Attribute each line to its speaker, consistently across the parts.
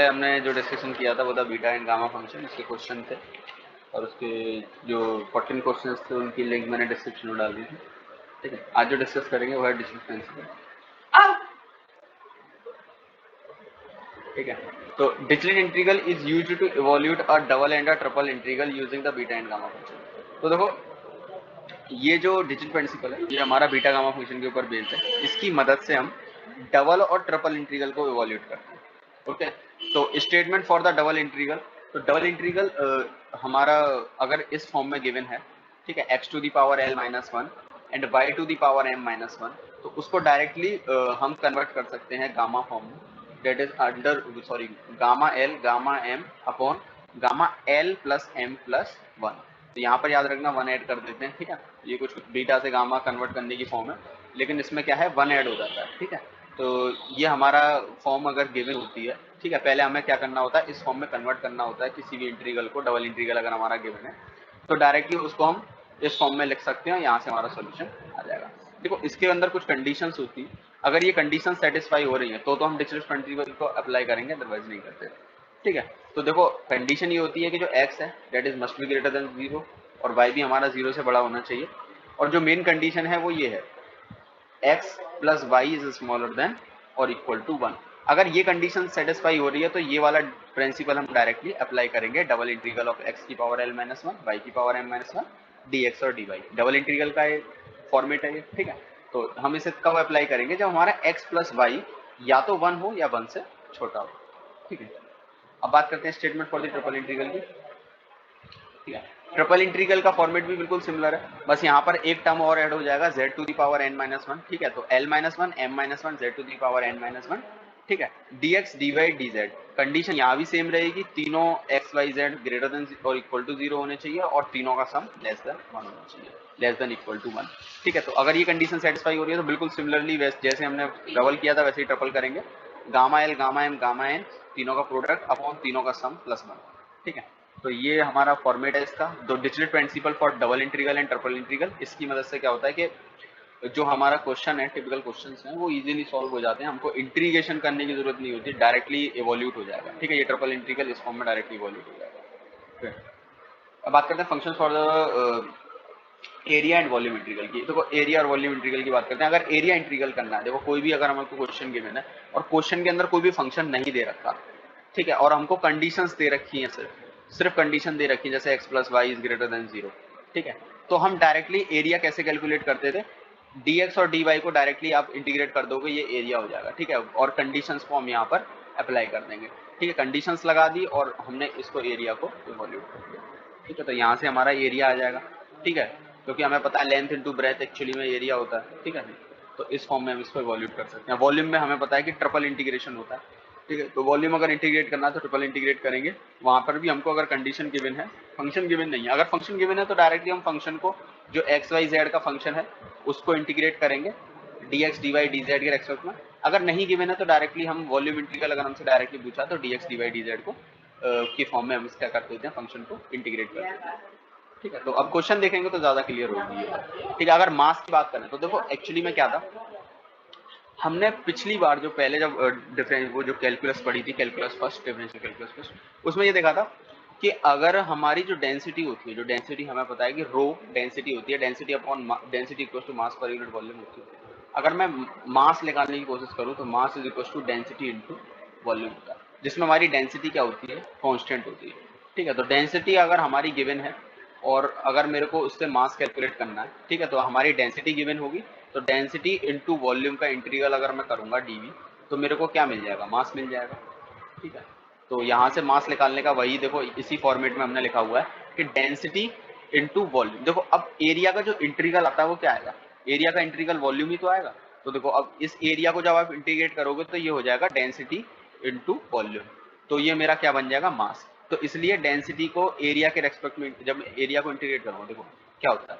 Speaker 1: हमने जो डिस्कशन किया था वो था बीटा एंड गामा फंक्शन, इसके क्वेश्चन थे और उसके जो 14 क्वेश्चंस थे उनकी लिंक मैंने डिस्क्रिप्शन में डाल दी थी। ठीक है, आज जो डिस्कस करेंगे वो है डिरिचलेट प्रिंसिपल। ठीक है, तो Dirichlet integral is used to evaluate a double and a triple integral using the beta and gamma function. तो देखो ये जो डिरिचलेट प्रिंसिपल है ये हमारा बीटा गामा फंक्शन के ऊपर बेस्ड है। इसकी मदद से हम डबल और ट्रिपल इंटीग्रल को इवोल्यूट करते हैं। ओके, तो statement for the double integral, तो डबल इंटीग्रल हमारा अगर इस फॉर्म में गिवन है, ठीक है, x to the power l minus one and y to the power m minus one, तो उसको डायरेक्टली हम कन्वर्ट कर सकते हैं गामा फॉर्म में, that is under sorry gamma l gamma m upon gamma l plus m plus one. तो यहाँ पर याद रखना वन ऐड कर देते हैं। ठीक है, ये कुछ बीटा से गामा कन्वर्ट करने की फॉर्म है, लेकिन इसमें क्या है वन ऐड हो जाता है। ठीक है, तो ये हमारा फॉर्म अगर गिवन होती है, ठीक है, पहले हमें क्या करना होता है, इस फॉर्म में कन्वर्ट करना होता है किसी भी इंटीग्रल को। डबल इंटीग्रल अगर हमारा गिवन है तो डायरेक्टली उसको हम इस फॉर्म में लिख सकते हैं, यहाँ से हमारा सोल्यूशन आ जाएगा। देखो इसके अंदर कुछ कंडीशंस होती है, अगर ये कंडीशन सेटिस्फाई हो रही है तो हम डिरिचलेट प्रिंसिपल को अप्लाई करेंगे, अदरवाइज नहीं करते। ठीक है, तो देखो कंडीशन ये होती है कि जो x है that is must be greater than 0 और y भी हमारा 0 से बड़ा होना चाहिए। और जो मेन कंडीशन है वो ये है x plus y is smaller than और इक्वल टू 1। अगर ये कंडीशन सेटिस्फाई हो रही है तो ये वाला प्रिंसिपल हम डायरेक्टली अप्लाई करेंगे, डबल इंटीग्रल ऑफ x की power l minus one y की power m minus one dx और dy। डबल इंटीग्रल का फॉर्मेट है ये। ठीक है, तो हम इसे कब अप्लाई करेंगे, जब हमारा x प्लस वाई या तो 1 हो या 1 से छोटा हो। ठीक है, अब बात करते हैं statement for the triple integral की। ठीक है, ट्रिपल इंटीग्रल का फॉर्मेट भी बिल्कुल सिमिलर है, बस यहाँ पर एक टर्म और ऐड हो जाएगा z to the power n minus one. ठीक है, तो l minus one m minus one z to the power n minus one. ठीक है, dx dy dz कंडीशन यहाँ भी सेम रहेगी, तीनों x y z greater than और इक्वल टू 0 होने चाहिए और तीनों का सम लेस देन 1 होना चाहिए, लेस देन इक्वल टू 1। ठीक है, तो अगर ये कंडीशन सेटिस्फाई हो रही है तो बिल्कुल सिमिलरली जैसे हमने डबल किया था वैसे ही ट्रिपल करेंगे, gamma l gamma m gamma n तीनों का प्रोडक्ट अपॉन तीनों का सम प्लस 1। ठीक है, तो ये हमारा फॉर्मेट है इसका, दो Dirichlet principle for double integral and triple integral. इसकी मदद से क्या होता है कि जो हमारा क्वेश्चन है, टिपिकल क्वेश्चंस हैं, वो इजीली सॉल्व हो जाते हैं, हमको इंटीग्रेशन करने की जरूरत नहीं होती, डायरेक्टली इवोल्यूट हो जाएगा। ठीक है, ये ट्रिपल इंटीग्रल इस फॉर्म में डायरेक्टली इवोल्यूट हो जाएगा। अब बात करते हैं function for the area and volume integral की। देखो एरिया और वॉल्यूम इंटीग्रल की बात करते हैं। अगर एरिया इंटीग्रल करना है, देखो कोई भी अगर हमको क्वेश्चन गिवन है और क्वेश्चन के अंदर कोई भी फंक्शन नहीं दे रखा, ठीक है, और हमको कंडीशंस दे रखी हैं, सिर्फ कंडीशन दे रखी है, जैसे x plus y is greater than 0। ठीक है, तो हम डायरेक्टली एरिया कैसे कैलकुलेट करते थे, dx और dy को डायरेक्टली आप इंटीग्रेट कर दोगे, ये एरिया हो जाएगा। ठीक है, और कंडीशंस को हम यहाँ पर अप्लाई कर देंगे। ठीक है, कंडीशंस लगा दी और हमने इसको एरिया को इवोल्यूट कर दिया। ठीक है, तो यहाँ से हमारा एरिया आ जाएगा। ठीक है, क्योंकि हमें पता है लेंथ इनटू ब्रेथ एक्चुअली में एरिया होता है। ठीक है, तो इस फॉर्म में हम इसको इवोल्यूट कर सकते हैं। वॉल्यूम में हमें पता है कि ट्रिपल इंटीग्रेशन होता है। ठीक है, तो वॉल्यूम अगर इंटीग्रेट करना है तो ट्रिपल इंटीग्रेट करेंगे। वहां पर भी हमको अगर कंडीशन गिवन है, फंक्शन गिवन नहीं है, अगर फंक्शन गिवन है तो डायरेक्टली हम फंक्शन को जो एक्स वाई जेड का फंक्शन है उसको इंटीग्रेट करेंगे dx dy dz के रेस्पेक्ट में। अगर नहीं गिवन है तो डायरेक्टली हम वॉल्यूम इंटीग्रल अगर हमसे डायरेक्टली पूछा तो dx dy dz को की फॉर्म में हम क्या कर देते हैं, फंक्शन को इंटीग्रेट कर देते हैं। ठीक है, तो अब क्वेश्चन देखेंगे तो ज्यादा क्लियर होगी ये। ठीक है, अगर मास की बात करें तो देखो एक्चुअली में क्या था, हमने पिछली बार जो पहले जब डिफरेंस वो जो कैलकुलस पढ़ी थी, calculus first, differential calculus first, उसमें ये देखा था कि अगर हमारी जो डेंसिटी होती है, जो डेंसिटी हमें पता है कि रो डेंसिटी होती है, density upon density equal to mass पर यूनिट वॉल्यूम होती है। अगर मैं मास निकालने की कोशिश करूं तो mass is equal to density into volume होता है, जिसमें हमारी डेंसिटी क्या होती है, कांस्टेंट होती है। ठीक है, तो डेंसिटी अगर हमारी गिवन है और अगर मेरे को उससे मास कैलकुलेट करना है, ठीक है, तो हमारी डेंसिटी गिवन होगी, तो डेंसिटी इनटू वॉल्यूम का इंटीग्रल अगर मैं करूंगा dv, तो मेरे को क्या मिल जाएगा, मास मिल जाएगा। ठीक है, तो यहाँ से मास निकालने का वही देखो इसी फॉर्मेट में हमने लिखा हुआ है कि डेंसिटी इनटू वॉल्यूम। देखो अब एरिया का जो इंटीग्रल आता है वो क्या आएगा, एरिया का इंटीग्रल वॉल्यूम ही तो आएगा। तो देखो अब इस एरिया को जब आप इंटीग्रेट करोगे तो ये हो जाएगा डेंसिटी इनटू वॉल्यूम, तो ये मेरा क्या बन जाएगा, मास। तो इसलिए डेंसिटी को एरिया के रेस्पेक्ट में जब एरिया को इंटीग्रेट करूंगा, देखो क्या होता है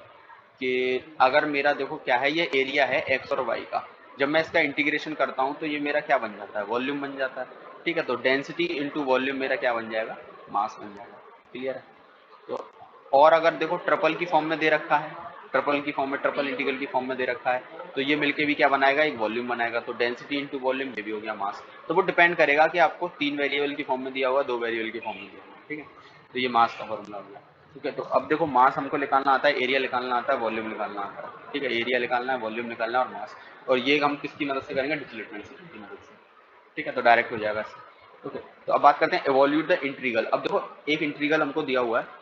Speaker 1: कि अगर मेरा देखो क्या है, ये एरिया है एक्स और वाई का, जब मैं इसका इंटीग्रेशन करता हूँ तो ये मेरा क्या बन जाता है, वॉल्यूम बन जाता है। ठीक है, तो डेंसिटी इनटू वॉल्यूम मेरा क्या बन जाएगा, मास बन जाएगा। क्लियर है, तो और अगर देखो ट्रिपल की फॉर्म में दे रखा है, ट्रिपल की फॉर्म में, ट्रिपल इंटीग्रल की फॉर्म में दे रखा है, तो ये मिलके भी क्या बनाएगा, एक वॉल्यूम बनाएगा। तो डेंसिटी इंटू वॉल्यूम, ये भी हो गया मास। तो वो डिपेंड करेगा कि आपको 3 वेरिएबल की फॉर्म में दिया हुआ, 2 वेरिएबल की फॉर्म में दिया हुआ, ठीक है। तो ये मास का फॉर्मूला हो गया, ठीक है। तो अब देखो मास हमको निकालना आता है, एरिया निकालना आता है, वॉल्यूम निकालना आता है, ठीक है। एरिया निकालना है, वॉल्यूम निकालना है और मास, और ये हम किसकी मदद से करेंगे, डिरिचलेट प्रिंसिपल की मदद से, ठीक है। तो डायरेक्ट हो जाएगा इससे। ओके, तो अब बात करते हैं एवोल्यूट द इंटीग्रल। अब देखो एक इंटीग्रल हमको दिया हुआ है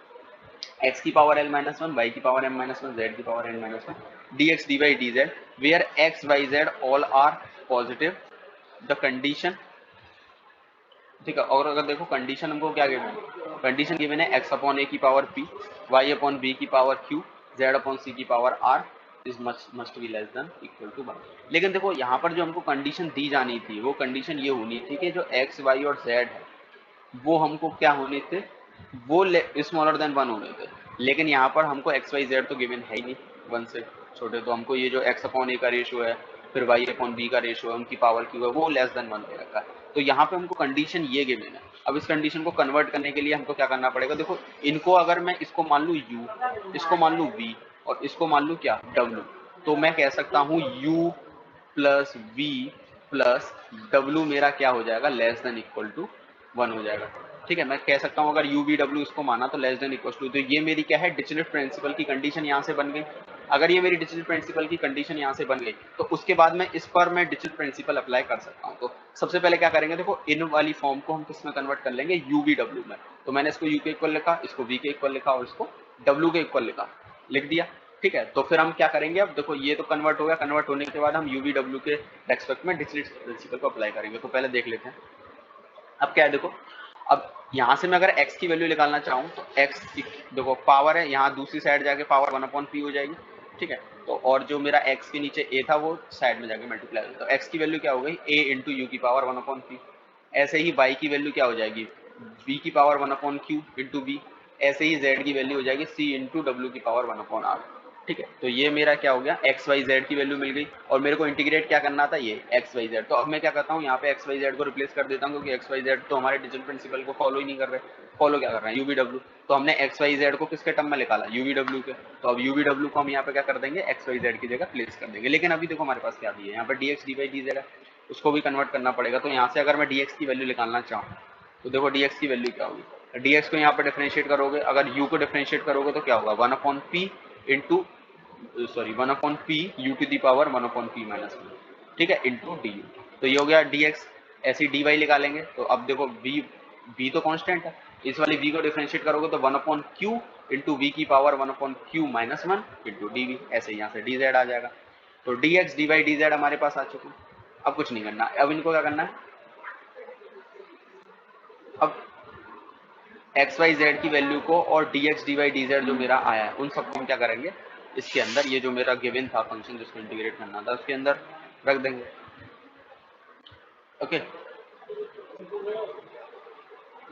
Speaker 1: x की power l minus one, y की power m minus one, z की power n minus one, dx dy dz, where x y z all are positive, the condition, ठीक है। और अगर देखो कंडीशन हमको क्या गिवन है, कंडीशन गिवन है x अपॉन a की power p, y upon b की power q, z upon c की power r is must be less than equal to 1। लेकिन देखो यहाँ पर जो हमको कंडीशन दी जानी थी, वो कंडीशन ये होनी थी कि जो x y और z है वो हमको क्या होने थे, वो स्मॉलर देन 1 होने थे। लेकिन यहाँ पर हमको एक्स वाई जेड तो गिवन है ही नहीं 1 से छोटे, तो हमको ये जो x अपॉन ए का रेशियो है, फिर y अपॉन बी का रेशियो है, उनकी पावर क्यू है, वो लेस देन 1 दे रखा है। तो यहाँ पे हमको कंडीशन ये गिवन है। अब इस कंडीशन को कन्वर्ट करने के लिए हमको क्या करना पड़ेगा, देखो इनको अगर मैं इसको मान लूँ u, इसको मान लूँ v और इसको मान लूँ क्या w, तो मैं कह सकता हूँ u plus v plus w मेरा क्या हो जाएगा, लेस देन इक्वल टू 1 हो जाएगा, ठीक है। मैं कह सकता हूँ अगर u v w इसको माना तो लेस देन इक्वल टू, तो ये मेरी क्या है, डिरिचलेट प्रिंसिपल की कंडीशन यहाँ से बन गई। अगर ये मेरी डिरिचलेट प्रिंसिपल की कंडीशन यहाँ से बन गई, तो उसके बाद मैं इस पर मैं डिरिचलेट प्रिंसिपल अप्लाई कर सकता हूँ। तो सबसे पहले क्या करेंगे, देखो इन वाली फॉर्म को हम किस में कन्वर्ट कर लेंगे, u v w में। तो मैंने इसको u के इक्वल लिखा, इसको v के इक्वल लिखा और इसको w के इक्वल लिखा, लिख दिया, ठीक है। तो फिर हम क्या करेंगे, अब देखो ये तो कन्वर्ट हो गया, कन्वर्ट होने के बाद हम u v w के रेस्पेक्ट में डिरिचलेट प्रिंसिपल को अप्लाई करेंगे। तो पहले देख लेते हैं अब क्या है। देखो अब यहाँ से मैं अगर x की वैल्यू निकालना चाहूँ तो x देखो पावर है, यहाँ दूसरी साइड जाके पावर 1/p हो जाएगी, ठीक है। तो और जो मेरा x के नीचे a था वो साइड में जाके मल्टीप्लाई हो, तो x की वैल्यू क्या हो गई, a इंटू यू की पावर 1/p। ऐसे ही y की वैल्यू क्या हो जाएगी, b की पावर 1/q इंटू b। ऐसे ही z की वैल्यू हो जाएगी c इंटू w की पावर 1/r, ठीक है। तो ये मेरा क्या हो गया, एक्स वाई जेड की वैल्यू मिल गई और मेरे को इंटीग्रेट क्या करना था, ये एक्स वाई जेड। तो अब मैं क्या करता हूँ, यहाँ पे एक्स वाई जेड को रिप्लेस कर देता हूँ, क्योंकि एक्स वाई जेड तो हमारे डिरिचलेट प्रिंसिपल को फॉलो ही नहीं कर रहे, फॉलो क्या कर रहे हैं, यूवी डब्ल्यू। तो हमने एक्स वाई जेड को किसके टर्म में निकाला, यूवी डब्ल्यू के। तो अब यूवी डब्ल्यू को हम यहाँ पे क्या कर देंगे, एक्स वाई जेड की जगह प्लेस कर देंगे। लेकिन अभी देखो हमारे पास क्या भी है, यहाँ पे d x d y d z है, उसको भी कन्वर्ट करना पड़ेगा। तो यहाँ से अगर मैं डी एक्स की वैल्यू निकालना चाहूँ तो देखो डी एक्स की वैल्यू क्या होगी, डी एक्स को यहाँ पे डिफरेंशिएट करोगे, अगर यू को डिफरेंशिएट करोगे तो क्या होगा, 1/p into sorry 1/p u to the power 1/p minus one, ठीक है, इंटू डी यू। तो ये हो गया dx। ऐसे ही dy निकालेंगे, तो अब देखो v तो कांस्टेंट है, इस वाली v को डिफरेंशिएट करोगे तो 1/q इंटू v की power 1/q minus one into D. ऐसे यहाँ से dz आ जाएगा। तो dx dy dz हमारे पास आ चुके हैं। अब कुछ नहीं करना, अब इनको क्या करना है, अब एक्स वाई जेड की वैल्यू को और d x d y d z जो मेरा आया है उन सबको हम क्या करेंगे, इसके अंदर ये जो मेरा गिवन था फंक्शन जिसको इंटीग्रेट करना था उसके अंदर रख देंगे। ओके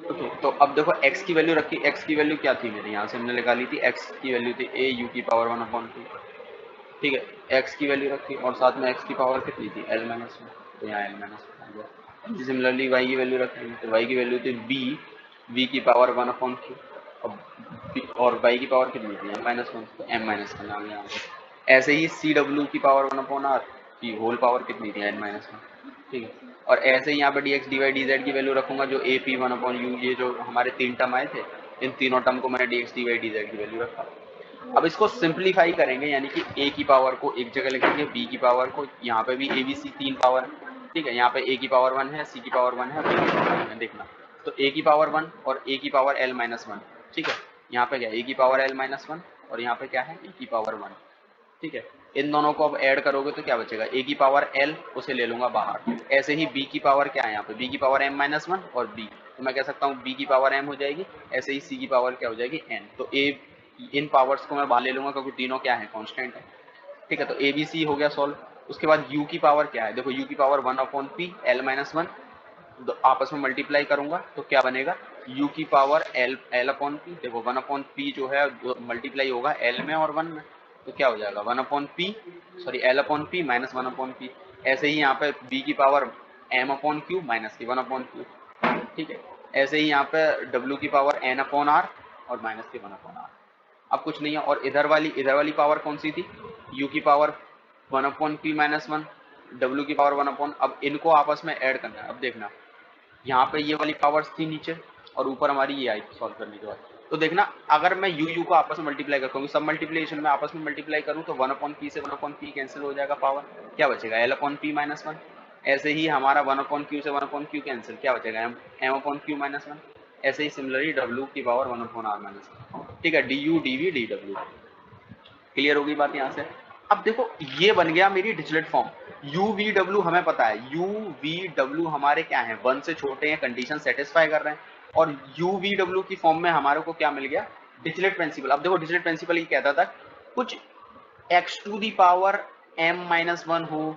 Speaker 1: ओके, तो अब देखो x की वैल्यू रखी, x की वैल्यू क्या थी मेरी, यहाँ से हमने निकाली थी, x की वैल्यू थी a u की पावर 1/2, ठीक है। x की वैल्यू रखी और साथ में x की पावर कितनी थी, l माइनस वन, तो यहाँ l माइनस वन आ गया। सिमिलरली y की वैल्यू रख लेंगे, तो y की वैल्यू थी v की पावर 1/q और y की पावर कितनी थी, m माइनस वन, तो m माइनस वन आ गया यहाँ पे। ऐसे ही सी डब्ल्यू की पावर 1/r की होल पावर कितनी थी, n माइनस वन, ठीक है। और ऐसे ही यहाँ पे d x d y d z की वैल्यू रखूंगा, जो ए पी 1/u, ये जो हमारे 3 टर्म आए थे, इन तीनों टर्म को मैंने d x d y d z की वैल्यू रखा। अब इसको सिंप्लीफाई करेंगे, यानी कि a की पावर को एक जगह लिखेंगे, b की पावर को, यहाँ पे भी a b c 3 पावर है, ठीक है। यहाँ पे a की पावर 1 है, c की पावर 1 है, b की पावर 1 है, देखना। तो a की पावर 1 और a की पावर l माइनस वन, ठीक है। यहाँ पे क्या है, a की पावर l माइनस वन और यहाँ पे क्या है, a की पावर 1, ठीक है। इन दोनों को अब ऐड करोगे तो क्या बचेगा, a की पावर l, उसे ले लूंगा बाहर। ऐसे ही b की पावर क्या है, यहाँ पे b की पावर m माइनस वन और b, तो मैं कह सकता हूँ b की पावर m हो जाएगी। ऐसे ही c की पावर क्या हो जाएगी, n। तो a इन पावर्स को मैं बाहर ले लूंगा क्योंकि तीनों क्या है, कांस्टेंट है, ठीक है। तो ए बी सी हो गया सॉल्व। उसके बाद u की पावर क्या है, देखो u की power 1/p l minus one, आपस में मल्टीप्लाई करूंगा तो क्या बनेगा, u की पावर l अपॉन पी। देखो 1/p जो है मल्टीप्लाई होगा l में और 1 में, तो क्या हो जाएगा 1/p sorry l upon p minus 1/p। ऐसे ही यहाँ पे b की पावर m/q माइनस की 1/q, ठीक है। ऐसे ही यहाँ पे w की पावर n/r और माइनस की 1/r, अब कुछ नहीं है। और इधर वाली पावर कौन सी थी, u की पावर 1/p माइनस 1, w की पावर 1/, अब इनको आपस में ऐड करना है। अब देखना यहाँ पे ये वाली पावर्स थी नीचे और ऊपर हमारी ये आई सॉल्व करने के बाद। तो देखना अगर मैं यू को आपस में मल्टीप्लाई करता हूँ, सब मल्टीप्लिकेशन में आपस में मल्टीप्लाई करूँ तो 1/p से 1/p कैंसिल हो जाएगा, पावर क्या बचेगा l/p माइनस 1। ऐसे ही हमारा 1/q से 1/q कैंसिल, क्या बचेगा m/q माइनस 1। ऐसे ही सिमिलरली w की पावर 1/r माइनस 1। ठीक है, du dv dw। क्लियर होगी बात यहाँ से। अब देखो ये बन गया मेरी Dirichlet form. u v w हमें पता है, u v w हमारे क्या है, 1 से छोटे हैं, कंडीशन सेटिस्फाई कर रहे हैं। और u v w की फॉर्म में हमारे को क्या मिल गया, डिरिचलेट प्रिंसिपल। अब देखो डिरिचलेट प्रिंसिपल ये कहता था कुछ x to the power m minus 1 हो,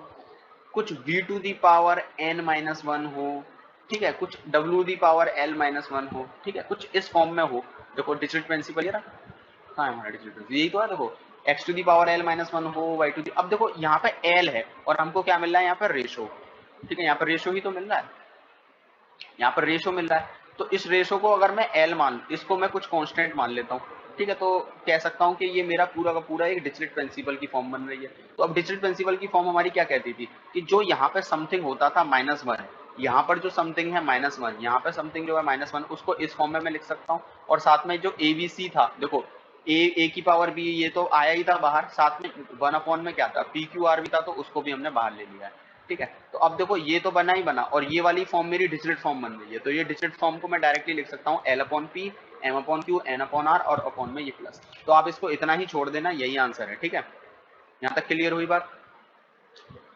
Speaker 1: कुछ v to the power n minus 1 हो, ठीक है, कुछ w the power l minus 1 हो, ठीक है, कुछ इस फॉर्म में हो। देखो डिरिचलेट प्रिंसिपल ये रहा, हाँ हमारा डिरिचलेट प्रिंसिपल यही तो है। देखो x to the power l minus 1 हो, y टू दी, अब देखो यहाँ पे l है और हमको क्या मिल रहा है यहाँ पर रेशो, ठीक है, यहाँ पर रेशो ही तो मिल रहा है, यहाँ पर रेशो मिल रहा है। तो इस रेशो को अगर मैं l मान, इसको मैं कुछ कांस्टेंट मान लेता हूँ, ठीक है, तो कह सकता हूँ कि ये मेरा पूरा का पूरा एक डिरिचलेट प्रिंसिपल की फॉर्म बन रही है। तो अब डिरिचलेट प्रिंसिपल की फॉर्म हमारी क्या कहती थी कि जो यहाँ पे समथिंग होता था -1, यहाँ पर जो समथिंग है -1, यहाँ पे समथिंग जो है -1, उसको इस फॉर्म में मैं लिख सकता हूँ। और साथ में जो ABC था, देखो ए की पावर बी ये तो आया ही था बाहर, साथ में 1/, में क्या था PQR भी था, तो उसको भी हमने बाहर ले लिया है। ठीक है, तो अब देखो ये तो बना ही बना, और ये वाली फॉर्म मेरी डिरिचलेट फॉर्म बन रही है। तो ये डिरिचलेट फॉर्म को मैं डायरेक्टली लिख सकता हूँ l/p m/q n/r और अपॉन में ये प्लस। तो आप इसको इतना ही छोड़ देना, यही आंसर है। ठीक है, यहाँ तक क्लियर हुई बात।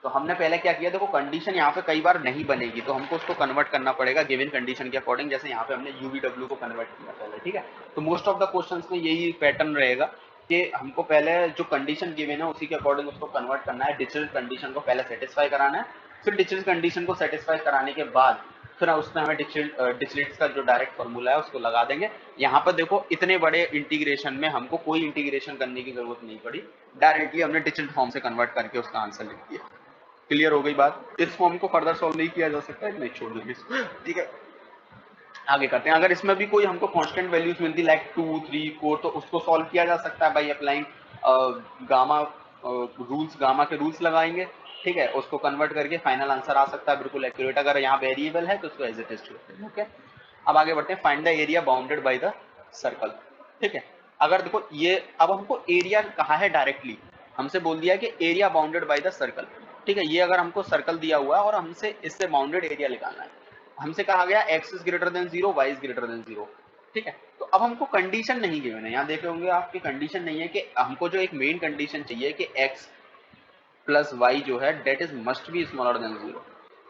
Speaker 1: तो हमने पहले क्या किया, देखो कंडीशन यहाँ पे कई बार नहीं बनेगी तो हमको उसको कन्वर्ट करना पड़ेगा गिवन कंडीशन के अकॉर्डिंग, जैसे यहाँ पे हमने UVW को कन्वर्ट किया पहले। ठीक है, तो मोस्ट ऑफ द क्वेश्चंस में यही पैटर्न रहेगा कि हमको पहले जो कंडीशन गिवन है उसी के अकॉर्डिंग उसको कन्वर्ट करना है, डिरिचलेट कंडीशन को पहले सेटिस्फाई कराना है, फिर डिरिचलेट कंडीशन को सेटिस्फाई कराने के बाद फिर उसमें हमें डिरिचलेट का जो डायरेक्ट फॉर्मूला है उसको लगा देंगे। यहाँ पर देखो इतने बड़े इंटीग्रेशन में हमको कोई इंटीग्रेशन करने की जरूरत नहीं पड़ी, डायरेक्टली हमने डिरिचलेट फॉर्म से कन्वर्ट करके उसका आंसर लिख दिया। क्लियर हो गई बात। इस फॉर्म को फर्दर सॉल्व नहीं किया जा सकता है, नहीं छोड़ देंगे इसको। ठीक है, आगे करते हैं। अगर इसमें भी कोई हमको कांस्टेंट वैल्यूज मिलती लाइक 2, 3, 4 तो उसको सॉल्व किया जा सकता है by applying gamma rules, gamma के रूल्स लगाएंगे। ठीक है, उसको कन्वर्ट करके फाइनल आंसर आ सकता है बिल्कुल एक्यूरेट। अगर यहाँ वेरिएबल है तो उसको एज इट इज छोड़ते हैं। ओके, अब आगे बढ़ते हैं। Find the area bounded by the circle. ठीक है, अगर देखो ये अब हमको एरिया कहा है, डायरेक्टली हमसे बोल दिया कि area bounded by the circle. ठीक है, ये अगर हमको सर्कल दिया हुआ है और हमसे इससे बाउंडेड एरिया निकालना है, हमसे कहा गया x is greater than 0, y is greater than 0। ठीक है, तो अब हमको कंडीशन नहीं गिवन है, यहाँ देखे होंगे आपकी कंडीशन नहीं है कि हमको जो एक मेन कंडीशन चाहिए कि x प्लस y जो है that is must be smaller than 0।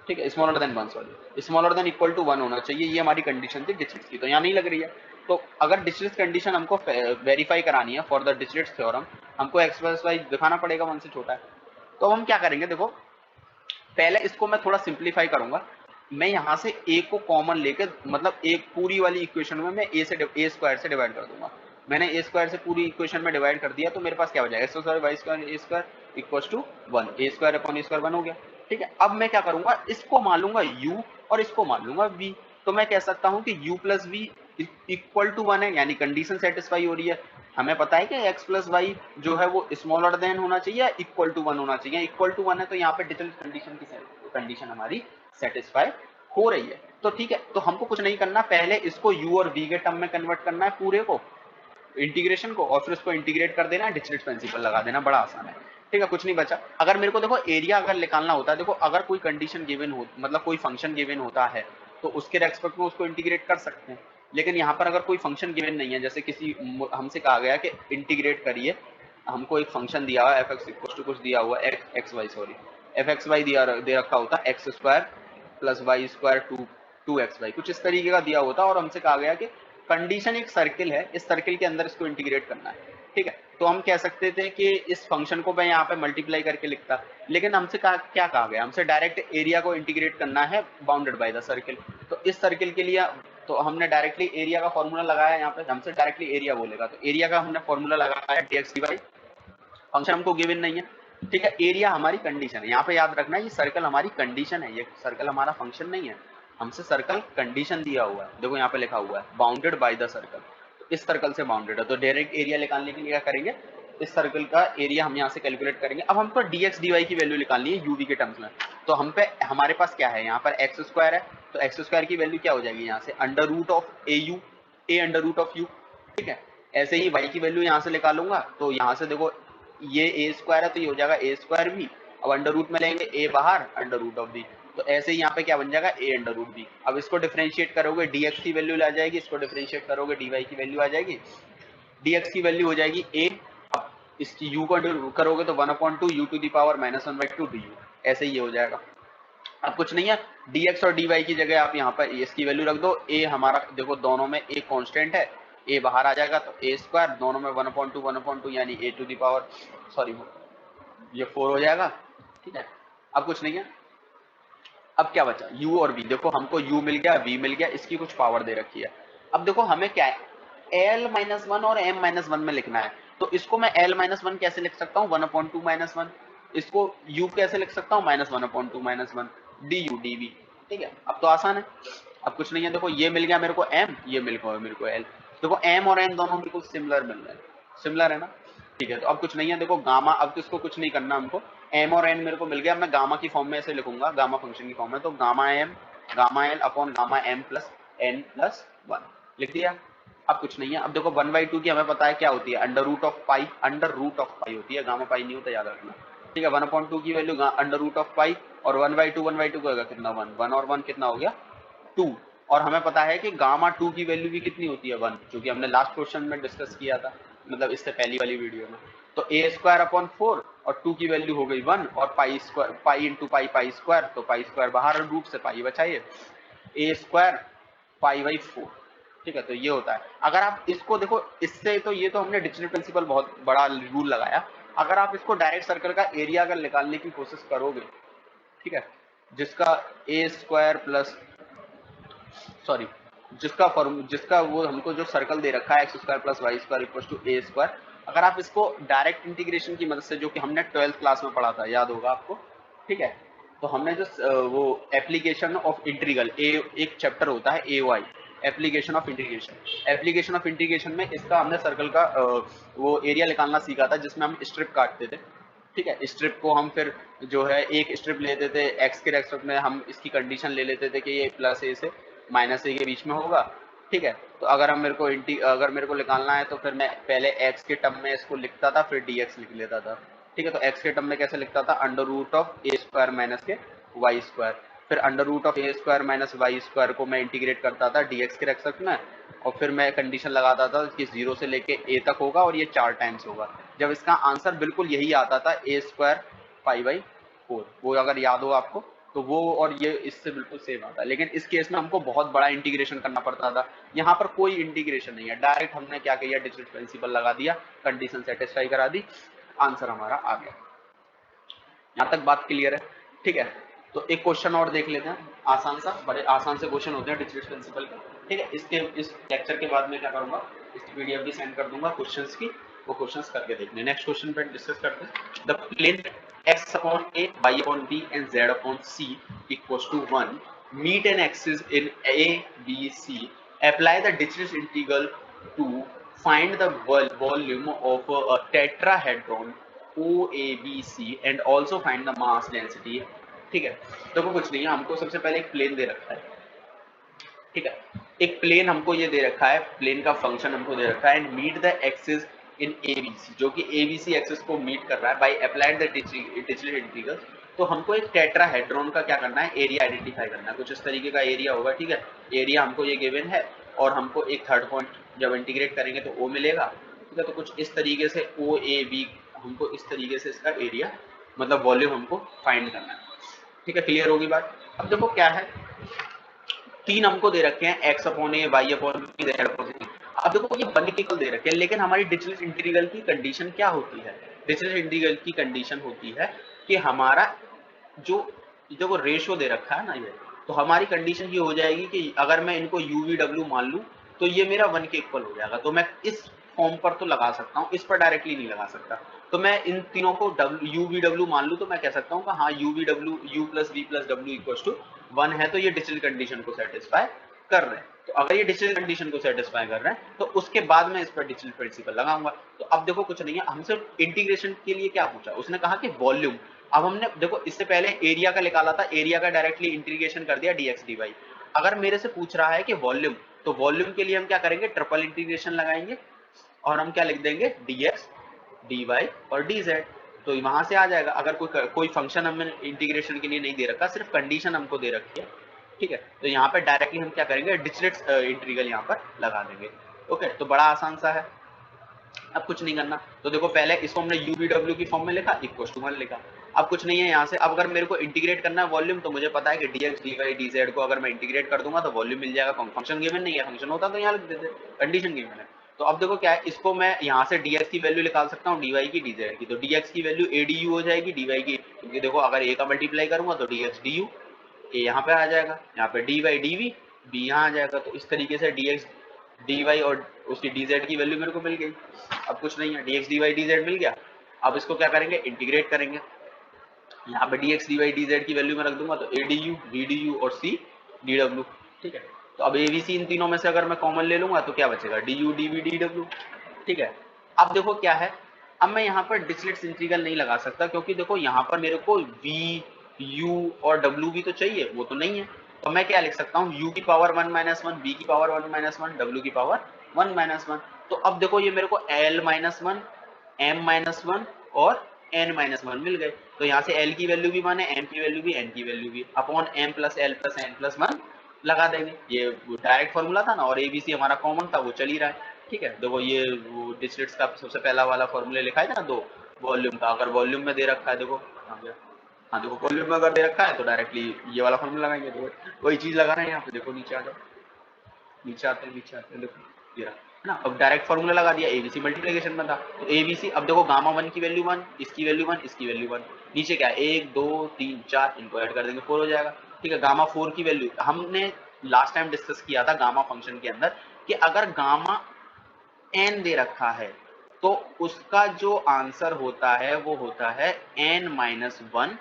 Speaker 1: ठीक है, smaller than 1, sorry smaller than equal to 1 होना चाहिए, ये हमारी कंडीशन थी डिरिचलेट की, तो यहाँ नहीं लग रही है। तो अगर डिरिचलेट कंडीशन हमको वेरीफाई करानी है फॉर द डिरिचलेट थ्योरम, हमको x प्लस y दिखाना पड़ेगा 1 से छोटा है। तो हम क्या करेंगे, देखो पहले इसको मैं थोड़ा सिंप्लीफाई करूंगा। मैं यहाँ से a को कॉमन लेके, मतलब एक पूरी वाली इक्वेशन में मैं a स्क्वायर से डिवाइड कर दूंगा। मैंने a स्क्वायर से पूरी इक्वेशन में डिवाइड कर दिया, तो मेरे पास क्या हो जाएगा, x square y square a square equals to 1, a square upon a square 1 हो गया। ठीक है, अब मैं क्या करूंगा, इसको मान लूंगा u और इसको मान लूंगा v। तो मैं कह सकता हूँ कि u plus v equal to 1 है, यानी कंडीशन सेटिस्फाई हो रही है। हमें पता है कि x प्लस वाई जो है वो स्मॉलर देन होना चाहिए, इक्वल टू 1 होना चाहिए। इक्वल टू 1 है तो यहाँ पे डिरिचलेट कंडीशन की कंडीशन हमारी सेटिस्फाई हो रही है। तो ठीक है, तो हमको कुछ नहीं करना, पहले इसको u और v के टर्म में कन्वर्ट करना है पूरे को, इंटीग्रेशन को, और फिर उसको इंटीग्रेट कर देना है, डिरिचलेट प्रिंसिपल लगा देना, बड़ा आसान है। ठीक है, कुछ नहीं बचा। अगर मेरे को देखो एरिया अगर निकालना होता है, देखो अगर कोई कंडीशन गिवन हो, मतलब कोई फंक्शन गिवन होता है तो उसके रेस्पेक्ट में उसको इंटीग्रेट कर सकते हैं। लेकिन यहाँ पर अगर कोई फंक्शन गिवन नहीं है, जैसे किसी हमसे कहा गया कि इंटीग्रेट करिए, हमको एक फंक्शन दिया हुआ है f(x) इक्वल टू कुछ दिया हुआ है xy, सॉरी f(x y) दे रखा होता है x square plus y square 2xy, कुछ इस तरीके का दिया होता है, और हमसे कहा गया कि कंडीशन एक सर्किल है, इस सर्किल के अंदर इसको इंटीग्रेट करना है। ठीक है, तो हम कह सकते थे कि इस फंक्शन को मैं यहाँ पे मल्टीप्लाई करके लिखता, लेकिन हमसे क्या कहा गया, हमसे डायरेक्ट एरिया को इंटीग्रेट करना है बाउंडेड बाय द सर्किल। तो इस सर्किल के लिए तो हमने डायरेक्टली एरिया का फॉर्मूला लगाया, यहाँ पे हमसे डायरेक्टली एरिया बोलेगा, तो एरिया का हमने फॉर्मूला लगाया dx dy। फंक्शन हमको गिवन नहीं है, ठीक है, एरिया हमारी कंडीशन है। यहाँ पे याद रखना है ये सर्कल हमारी कंडीशन है, ये सर्कल हमारा फंक्शन नहीं है, हमसे सर्कल कंडीशन दिया हुआ है। देखो यहाँ पे लिखा हुआ है बाउंडेड बाय द सर्कल, तो इस सर्कल से बाउंडेड है, तो डायरेक्ट एरिया निकालने के लिए क्या करेंगे, इस सर्कल का एरिया हम यहाँ से कैलकुलेट करेंगे। अब हमको dx dy की वैल्यू निकालनी है यूवी के टर्म्स में, तो हमारे पास क्या है, यहाँ पर एक्स स्क्वायर है, तो एक्स स्क्वायर की वैल्यू क्या हो जाएगी यहाँ से under root of a u, a under root of u, ठीक है। ऐसे ही y की वैल्यू यहाँ से निकालूंगा, तो यहाँ से देखो ये ए स्क्वायर है तो ये हो जाएगा ए स्क्वायर भी, अब अंडर रूट में लेंगे ए बाहर अंडर रूट ऑफ बी, तो ऐसे ही यहाँ पे क्या बन जाएगा ए अंडर रूट बी। अब इसको डिफरेंशिएट करोगे dx की वैल्यू आ जाएगी, इसको डिफरेंशिएट करोगे dy की वैल्यू आ जाएगी, dx की वैल्यू हो जाएगी a, अब इसकी u को करोगे तो 1/2 u to the power -1/2 du, ऐसे ही ये हो जाएगा। अब कुछ नहीं है, dx और dy की जगह आप यहाँ पर इसकी वैल्यू रख दो, a हमारा देखो दोनों में a कांस्टेंट है, a बाहर आ जाएगा तो a स्क्वायर, दोनों में 1/2 यानी a to the power sorry ये 4 हो जाएगा, ठीक है। अब कुछ नहीं है, अब क्या बचा u और v, देखो हमको u मिल गया v मिल गया, इसकी कुछ पावर दे रखी है। अब देखो हमें क्या है l-1 और m-1 में लिखना है, तो इसको मैं l-1 कैसे लिख सकता हूँ 1/2 -1, इसको u कैसे लिख सकता हूँ -1/2 -1 du dv, ठीक है। अब तो आसान है, अब कुछ नहीं है, देखो ये मिल गया मेरे को m, ये मिल गया मेरे को l, देखो m और n दोनों बिल्कुल सिमिलर मिल रहे हैं, सिमिलर है ना, ठीक है। तो अब कुछ नहीं है, देखो गामा, अब तो इसको कुछ नहीं करना हमको, m और n मेरे को मिल गया, मैं गामा की फॉर्म में ऐसे लिखूंगा, गामा फंक्शन की फॉर्म में, तो gamma m gamma l upon gamma m plus n plus 1 लिख दिया। अब कुछ नहीं है, अब देखो 1/2 की हमें पता है क्या होती है अंडर रूट ऑफ पाई होती है, गामा पाई नहीं होता, याद रखना, ठीक है। 1/2 की वैल्यू अंडर रूट ऑफ पाई, और 1/2 को होगा कितना 1 1 और 1 कितना हो गया 2, और हमें पता है कि गामा 2 की वैल्यू भी कितनी होती है 1, जो कि हमने लास्ट क्वेश्चन में डिस्कस किया था, मतलब इससे पहली वाली वीडियो में। तो a स्क्वायर अपॉन 4 और 2 की वैल्यू हो गई 1, और pi square, pi into pi square, तो पाई स्क्वायर बाहर रूट से पाई बचाइए, a स्क्वायर पाई बाई 4, ठीक है। तो ये होता है, अगर आप इसको देखो इससे, तो ये तो हमने डिरिचलेट प्रिंसिपल बहुत बड़ा रूल लगाया, अगर आप इसको डायरेक्ट सर्कल का एरिया अगर निकालने की कोशिश करोगे, ठीक है, जिसका a स्क्वायर प्लस सॉरी जिसका वो हमको जो सर्कल दे रखा है x square plus y square equal to a square, अगर आप इसको डायरेक्ट इंटीग्रेशन की मदद से, जो कि हमने 12th क्लास में पढ़ा था, याद होगा आपको, ठीक है, तो हमने जो वो एप्लीकेशन ऑफ इंटीग्रल एक चैप्टर होता है ए वाई, एप्लीकेशन ऑफ इंटीग्रेशन में इसका हमने सर्कल का वो एरिया निकालना सीखा था, जिसमें हम स्ट्रिप काटते थे, ठीक है। स्ट्रिप को हम फिर जो है एक स्ट्रिप लेते थे, एक्स के रेस्पेक्ट में हम इसकी कंडीशन ले लेते थे कि ये प्लस ए से माइनस ए के बीच में होगा, ठीक है। तो अगर मेरे को निकालना है, तो फिर मैं पहले एक्स के टर्म में इसको लिखता था, फिर dx लिख लेता था, ठीक है। तो एक्स के टर्म में कैसे लिखता था under root of a square minus के वाई स्क्वायर, फिर under root of a square minus y square को मैं इंटीग्रेट करता था dx के रेस्पेक्ट में, और फिर मैं कंडीशन लगाता था कि 0 से लेके a तक होगा और ये 4 टाइम्स होगा, जब इसका आंसर बिल्कुल यही आता था a स्क्वायर पाई बाई 4, वो अगर याद हो आपको, तो वो और ये इससे बिल्कुल सेम आता है। लेकिन इस केस में हमको बहुत बड़ा इंटीग्रेशन करना पड़ता था, यहाँ पर कोई इंटीग्रेशन नहीं है, डायरेक्ट हमने क्या किया डिरिचलेट प्रिंसिपल लगा दिया, कंडीशन सेटिस्फाई करा दी, आंसर हमारा आ गया। यहाँ तक बात क्लियर है, ठीक है। तो एक क्वेश्चन और देख लेते हैं, आसान सा, बड़े आसान से क्वेश्चन होते हैं डिरिचलेट प्रिंसिपल के, ठीक है। इस लेक्चर के बाद में क्या करूंगा, इसकी पीडीएफ भी सेंड कर दूंगा क्वेश्चंस की, वो क्वेश्चंस करके देखने। नेक्स्ट क्वेश्चन पे डिस्कस करते हैं, the plane x upon a, y upon b and z upon c equals to 1 meet an axis in a, b, c. Apply the Dirichlet integral to find the volume of a tetrahedron OABC and also find the mass density, ठीक है। देखो कुछ नहीं है, हमको सबसे पहले एक प्लेन दे रखा है, ठीक है, एक प्लेन हमको ये दे रखा है, प्लेन का फंक्शन हमको दे रखा है, and meet the axis in ABC, जो कि ABC एक्सिस को मीट कर रहा है by applied the Dirichlet integral. तो हमको एक टेट्राहेड्रॉन का क्या करना है, एरिया आइडेंटिफाई करना है, कुछ इस तरीके का एरिया होगा, ठीक है। एरिया हमको ये गिवन है, और हमको एक थर्ड पॉइंट जब इंटीग्रेट करेंगे तो O मिलेगा, ठीक है। तो कुछ इस तरीके से OAB, हमको इस तरीके से इसका एरिया मतलब वॉल्यूम हमको फाइंड करना है, ठीक है। क्लियर होगी बात। अब देखो क्या है, तीन हमको दे रखे हैं x upon a, y upon b, z upon c. अब देखो ये वन इंटीग्रल दे रखे हैं, लेकिन हमारी डिरिचलेट इंटीग्रल की कंडीशन क्या होती है, डिरिचलेट इंटीग्रल की कंडीशन होती है कि हमारा जो देखो रेशियो दे रखा है ना ये, तो हमारी कंडीशन ये हो जाएगी कि अगर मैं इनको UVW मान लूं तो ये मेरा 1 के इक्वल हो जाएगा। तो मैं इस फॉर्म पर तो लगा सकता हूँ, इस पर डायरेक्टली नहीं लगा सकता। तो मैं इन तीनों को UVW मान लूं तो मैं कह सकता हूँ कि हाँ UVW U plus V plus W equal to 1 है, तो ये डिरिचलेट कंडीशन को सेटिस्फाई कर रहे हैं, तो अगर ये डिजिटल कंडीशन को सेटिस्फाई कर रहा है तो उसके बाद मैं इस पर डिजिटल प्रिंसिपल लगाऊंगा। तो अब देखो कुछ नहीं है, हमसे इंटीग्रेशन के लिए क्या पूछा, उसने कहा कि वॉल्यूम। अब हमने देखो इससे पहले एरिया का निकाला था, एरिया का डायरेक्टली इंटीग्रेशन कर दिया dx dy। अगर मेरे से पूछ रहा है कि वॉल्यूम, तो वॉल्यूम के लिए हम क्या करेंगे, ट्रिपल इंटीग्रेशन लगाएंगे और हम क्या लिख देंगे, dx dy और dz। तो वहां से आ जाएगा। अगर कोई फंक्शन हमें इंटीग्रेशन के लिए नहीं दे रखा, सिर्फ कंडीशन हमको दे रखी है, ठीक है, तो यहाँ पे डायरेक्टली हम क्या करेंगे, डिरिचलेट इंटीग्रल यहाँ पर लगा देंगे। ओके, तो बड़ा आसान सा है, अब कुछ नहीं करना। तो देखो पहले इसको हमने u v w की फॉर्म में लिखा, इक्वल टू 1 लिखा। अब कुछ नहीं है यहाँ से, अब अगर मेरे को इंटीग्रेट करना है वॉल्यूम, तो मुझे पता है कि dx dy dz को अगर मैं इंटीग्रेट कर दूंगा तो वॉल्यूम मिल जाएगा। फंक्शन गिवन नहीं है, फंक्शन होता तो यहाँ लिख देते, कंडीशन गिवन है। तो अब देखो क्या है, इसको मैं यहाँ से dx की वैल्यू निकाल सकता हूँ dy की dz की। तो dx की वैल्यू adu हो जाएगी, dy की, क्योंकि देखो अगर a का मल्टीप्लाई करूंगा तो dx du, a यहाँ पे आ जाएगा, यहाँ पे dy dv, b यहाँ आ जाएगा। तो इस तरीके से dx dy और उसकी dz की वैल्यू मेरे को मिल गई। अब कुछ नहीं है, dx dy dz मिल गया। अब इसको क्या करेंगे, इंटीग्रेट करेंगे। यहाँ पे dx dy dz की वैल्यू में रख दूंगा, तो adu vdu और c dw, ठीक है। तो अब abc इन तीनों में से अगर मैं कॉमन ले लूंगा तो क्या बचेगा, du dv dw, ठीक है। अब देखो क्या है, अब मैं यहाँ पर डिरिचलेट इंटीग्रल नहीं लगा सकता, क्योंकि देखो यहाँ पर मेरे को v u और w भी तो चाहिए, वो तो नहीं है। तो मैं क्या लिख सकता हूँ, u की पावर 1 माइनस 1, v की पावर 1 माइनस 1, w की पावर 1 माइनस 1। तो अब देखो ये मेरे को l माइनस 1, m माइनस 1 और n माइनस 1 मिल गए। तो यहाँ से l की वैल्यू भी 1 है, m की वैल्यू भी, n की वैल्यू भी, upon m plus l plus n plus 1 लगा देंगे। ये डायरेक्ट फॉर्मूला था ना, और एबीसी हमारा कॉमन था, वो चल ही रहा है, ठीक है। देखो ये वो डिरिचलेट का सबसे पहला वाला फॉर्मूले लिखा है ना, दो वॉल्यूम का, अगर वॉल्यूम में दे रखा है, देखो हाँ देखो वॉल्यूम में अगर दे रखा है तो डायरेक्टली ये वाला फॉर्मूला लगाएंगे। तो वही चीज लगा रहे हैं यहाँ पे, देखो नीचे आ जाओ, नीचे आते हैं देखो ये रहा है ना। अब डायरेक्ट फॉर्मूला लगा दिया, एबीसी मल्टीप्लिकेशन में था, तो एबीसी, अब देखो गामा 1 की वैल्यू 1, इसकी वैल्यू 1, इसकी वैल्यू 1, नीचे क्या है 1 2 3 4, इनको ऐड कर देंगे 4 हो जाएगा, ठीक है। गामा 4 की वैल्यू हमने लास्ट टाइम डिस्कस किया था गामा फंक्शन के अंदर, कि अगर गामा n दे रखा है तो उसका जो आंसर होता है वो होता है n माइनस 1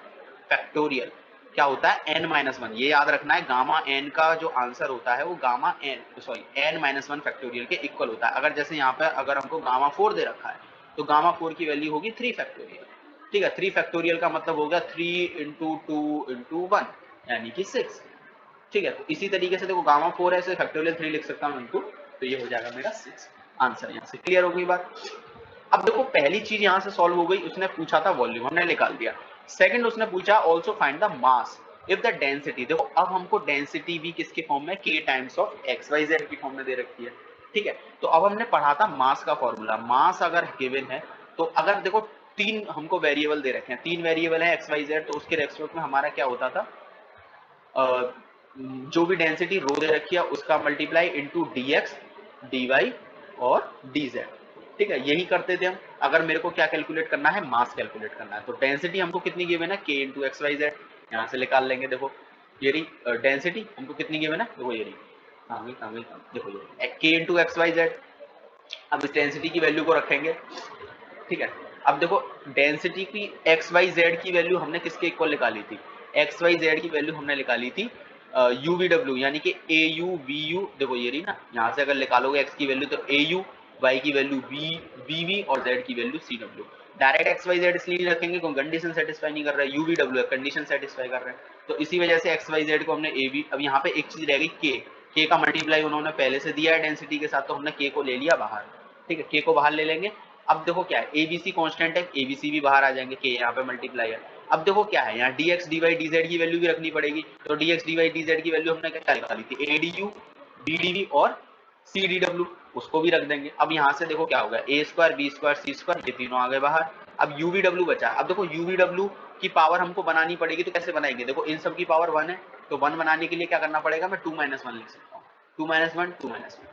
Speaker 1: फैक्टोरियल। क्या होता है, n माइनस 1, ये याद रखना है, गामा n का जो आंसर होता है वो गामा n माइनस 1 फैक्टोरियल के इक्वल होता है। अगर जैसे यहाँ पे अगर हमको गामा 4 दे रखा है तो गामा 4 की वैल्यू होगी 3 फैक्टोरियल, ठीक है। 3 फैक्टोरियल का मतलब हो गया 3 इंटू 2 इंटू 1 यानी कि 6, ठीक है। तो इसी तरीके से देखो गामा 4 है, इसे फैक्टोरियल 3 लिख सकता हूँ इंटू, तो ये हो जाएगा मेरा 6 आंसर। यहाँ से क्लियर हो गई बात। अब देखो पहली चीज यहाँ से सॉल्व हो गई, उसने पूछा था वॉल्यूम, हमने निकाल दिया। सेकंड उसने पूछा also find the mass if the density. देखो अब हमको डेंसिटी भी किसके फॉर्म में, k times of x y z की फॉर्म में दे रखी है, ठीक है। तो अब हमने पढ़ा था मास का फॉर्मूला। मास अगर गिवन है तो अगर देखो तीन हमको वेरिएबल दे रखे हैं, तीन वेरिएबल है एक्स वाई जेड, तो उसके रेस्पेक्ट में हमारा क्या होता था, जो भी डेंसिटी रो दे रखी है उसका मल्टीप्लाई इंटू dx dy और dz, ठीक है। यही करते थे हम। अगर मेरे को क्या कैलकुलेट करना है, मास कैलकुलेट करना है, तो डेंसिटी हमको कितनी गिवन है, k into x y z, यहाँ से निकाल लेंगे। देखो ये रही डेंसिटी हमको कितनी गिवन है, देखो ये रही, देखो ये k into x y z. अब इस डेंसिटी की वैल्यू को रखेंगे, ठीक है। अब देखो डेंसिटी की एक्स वाई जेड की वैल्यू हमने किसके इक्वल निकाली थी, एक्स वाई जेड की वैल्यू हमने निकाली थी यू वी डब्ल्यू, यानी कि ए यू वी यू, देखो ये रही ना, यहाँ से अगर निकालोगे एक्स की वैल्यू तो ए यू, वाई की वैल्यू वी वी और जेड की वैल्यू सी डब्ल्यू। डायरेक्ट एक्स वाई जेड इसलिए रखेंगे क्योंकि कंडीशन सेटिस्फाई नहीं कर रहा है, यू वी डब्ल्यू कंडीशन सेटिस्फाई कर रहे हैं, तो इसी वजह से एक्स वाई जेड को हमने ए वी। अब यहाँ पे एक चीज रह गई के का मल्टीप्लाई उन्होंने पहले से दिया है डेंसिटी के साथ, तो हमने के को ले लिया बाहर, ठीक है, के को बाहर ले लेंगे। अब देखो क्या है, एबीसी कांस्टेंट है, एबीसी भी बाहर आ जाएंगे, के यहाँ पे मल्टीप्लाई है। अब देखो क्या है, यहाँ dx dy dz की वैल्यू भी रखनी पड़ेगी, तो dx dy dz की वैल्यू हमने क्या निकाली थी, एडीयू बीडीवी और सी डी डब्ल्यू, उसको भी रख देंगे। अब यहाँ से देखो क्या होगा, ए स्क्वायर बी स्क्वायर सी स्क्वायर, ये तीनों आ गए बाहर। अब यू वी डब्ल्यू बचा। अब देखो यू वी डब्ल्यू की पावर हमको बनानी पड़ेगी, तो कैसे बनाएंगे, देखो इन सब की पावर 1 है, तो 1 बनाने के लिए क्या करना पड़ेगा, मैं 2 माइनस 1 लिख सकता हूँ, 2 माइनस 1 2 माइनस 1,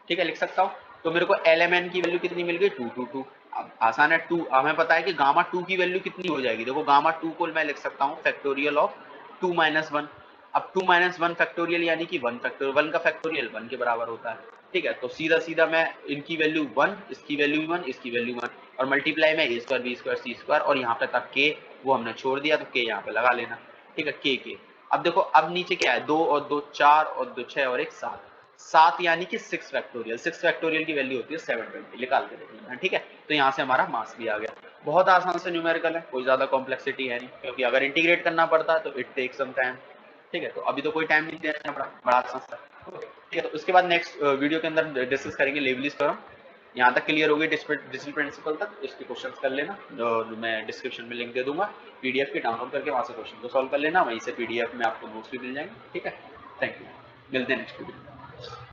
Speaker 1: ठीक है, लिख सकता हूँ। तो मेरे को एल एम एन की वैल्यू कितनी मिल गई, 2 2 2। अब आसान है, 2 हमें पता है कि गामा 2 की वैल्यू कितनी हो जाएगी, देखो गामा 2 को मैं लिख सकता हूँ फैक्टोरियल ऑफ 2 माइनस 1। अब 2 माइनस 1 फैक्टोरियल यानी कि 1 फैक्टोरियल, 1 का फैक्टोरियल 1 के बराबर होता है, ठीक है। तो सीधा सीधा मैं इनकी वैल्यू 1, इसकी वैल्यू 1, इसकी वैल्यू 1, और मल्टीप्लाई में ए स्क्वायर बी स्क्वायर सी स्क्वायर, और यहाँ पे तक के वो हमने छोड़ दिया, तो के यहाँ पे लगा लेना, ठीक है, के। अब देखो अब नीचे क्या है, 2 और 2 4 और 2 6 और 1 7,
Speaker 2: 7 यानी कि 6 फैक्टोरियल, 6 फैक्टोरियल की वैल्यू होती है 720, निकाल के देख लेना, ठीक है। तो यहाँ से हमारा मास भी आ गया, बहुत आसान से न्यूमेरिकल है, कोई ज्यादा कॉम्प्लेक्सिटी है नहीं, क्योंकि अगर इंटीग्रेट करना पड़ता है तो इट टेक सम टाइम, ठीक है। तो अभी तो कोई टाइम नहीं देना पड़ा, बड़ा आसान सा, ठीक है। तो उसके बाद नेक्स्ट वीडियो के अंदर डिस्कस करेंगे लेवलिस थ्योरम। यहाँ तक क्लियर होगी डिजिटल प्रिंसिपल तक, इसके क्वेश्चंस कर लेना, जो मैं डिस्क्रिप्शन में लिंक दे दूंगा, पीडीएफ की डाउनलोड करके वहां से क्वेश्चन को सॉल्व कर लेना, वहीं से पीडीएफ में आपको नोट्स भी मिल जाएंगे, ठीक है। थैंक यू, मिलते हैं नेक्स्ट वीडियो।